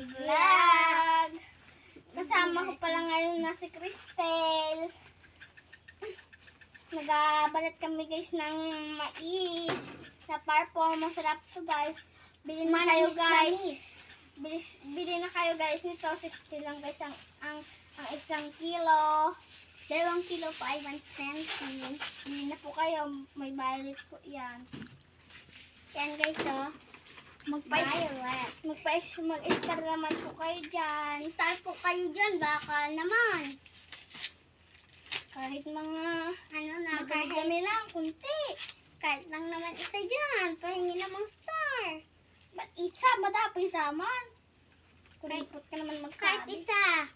Vlog. Kasama ko pala ngayon na si Cristel. Nagabalat kami guys ng mais na purple. Masarap to guys. Bili na kayo guys. Bili na kayo guys nito. 60 lang guys ang isang kilo. 2 kilo po ay 120. Bili na po kayo. May violet po yan. Yan guys oh. Mag-star naman po kayo dyan. Star po kayo dyan. Baka naman. Kahit mga kahit kami lang, kunti. Kahit lang naman isa dyan. Pahingi namang star. Ba't isa? Madapay naman. Kuripot ka naman magsabi. Kahit isa.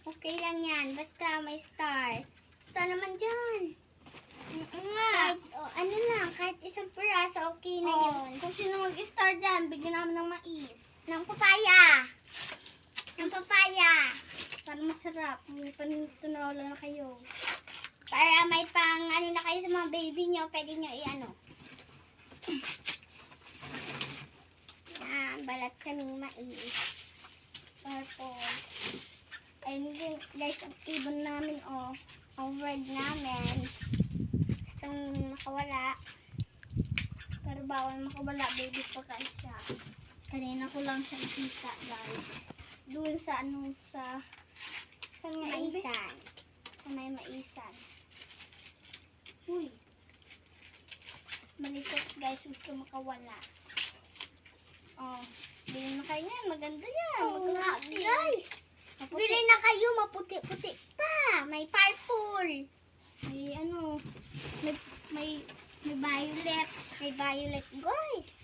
Okay lang yan. Basta may star. Star naman dyan. Kahit, kahit isang piraso, okay na yun. Kung sino mag-star dyan, bigyan namin ng mais. Ng papaya. Ng papaya. Para masarap. May panitunola na kayo. Para may pang, na kayo sa mga baby nyo, pwede nyo Yan, balat kaming mais. Purple. Ayun din, guys, ang ibon namin, ang word namin. Gustong makawala. Pero bawal makawala, baby pa ka siya. Kanina ko lang siya nakita, guys. Doon sa maisan. Sa may maisan. Uy. Malikot, guys. Gusto makawala. Bili na kayo yan. Maganda yan. Guys. Maputi. Bili na kayo. Maputi-puti pa. May purple. May violet. May violet, guys.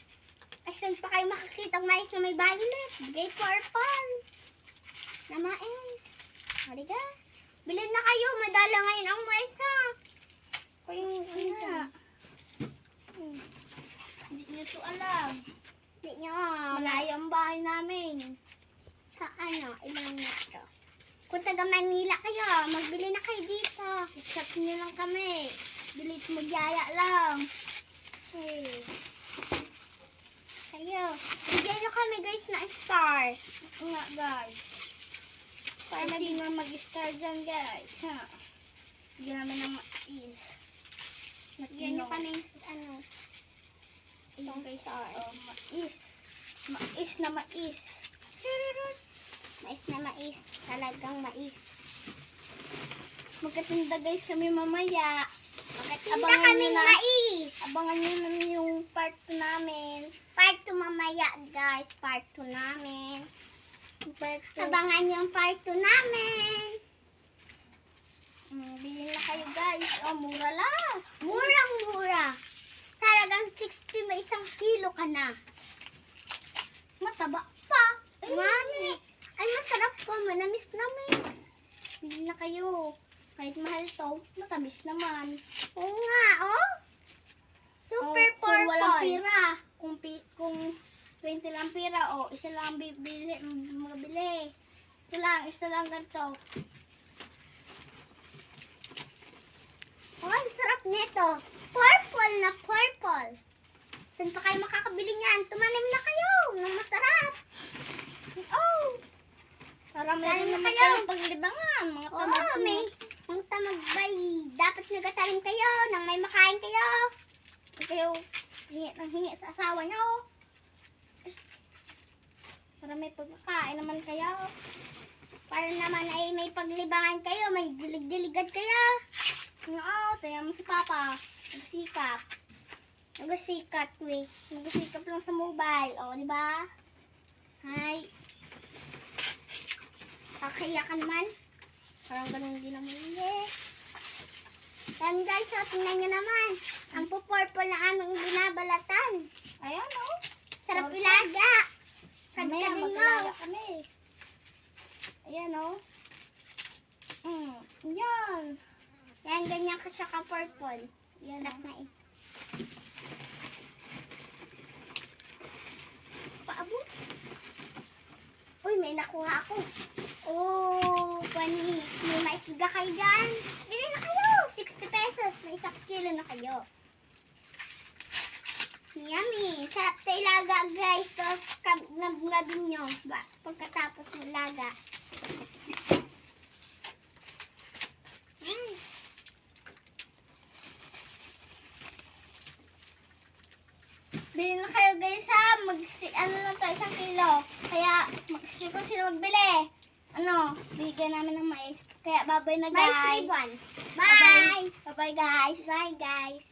Ay, saan pa kayo makakita ang mais na may violet? Bigay purple. Na mais. Halika. Bilhin na kayo. Madala ngayon ang mais, ha? Hindi nyo ito alam. Hindi nyo. Malayo ang bahay namin. Sa ilang metro. Kung taga Manila kayo, magbili na kayo dito. Accept nyo lang kami. Bilis magyaya lang. Okay. Kayo. Bigyan nyo kami guys na star. Ito nga guys. Para na din naman mag-star dyan guys. Ha? Bigyan namin ng mais. Bigyan nyo kami itong star. Mais. Mais na mais. Mais na mais. Talagang mais. Magkatinda guys kami mamaya. Magkatinda kami mais. Abangan nyo naman yung part 2 namin. Part 2 mamaya guys. Part 2 namin. Abangan nyo yung part 2 namin. Bilhin na kayo guys. Mura lang. Murang-mura. Sa halagang 60 may 1 kilo ka na. Mataba pa. Mami. Ay, masarap po. Manamis-namis. Bilhin na kayo. Kahit mahal to, matamis naman. Oo nga, Super purple. Kung walang pira. Kung 20 lang pira, isa lang magabili. Ito lang, isa lang ganito. Ang sarap nito. Purple na purple. Saan pa kayo makakabili niyan? Tumanim na kayo ng masarap. Para meron naman kayong paglibangan. Mga tamagbay. Dapat nagatalim kayo nang may makain kayo. Kayo hingi sa asawa nyo. Para may pagkakain naman kayo. Para naman ay may paglibangan kayo. May dilig-diligad kayo. Tingnan mo si Papa. Nagsikap. Nagsikap lang sa mobile. Diba? Hi. Kakayakan man. Parang ganun din naman Yan guys, tingnan nyo naman. Ang pupurple na aming binabalatan. Ayan Sarap ilaga. Kadkadin mo. Kami. Ayan Yan. Yan, ganyan ka siya ka-purple. Yan. Sarap na Paabot. Uy, may nakuha ako. Panis. May maisbiga kayo dyan. Bili na kayo. 60 pesos. May 1 kilo na kayo. Yummy. Sarap to ilaga guys. Tapos din nyo pagkatapos malaga. Bili na kayo guys ha. Ano lang to, 1 kilo. Kaya kung sino magbili. Bigyan namin ng mais. Kaya babay na guys. Bye! Bye! Bye guys! Bye guys!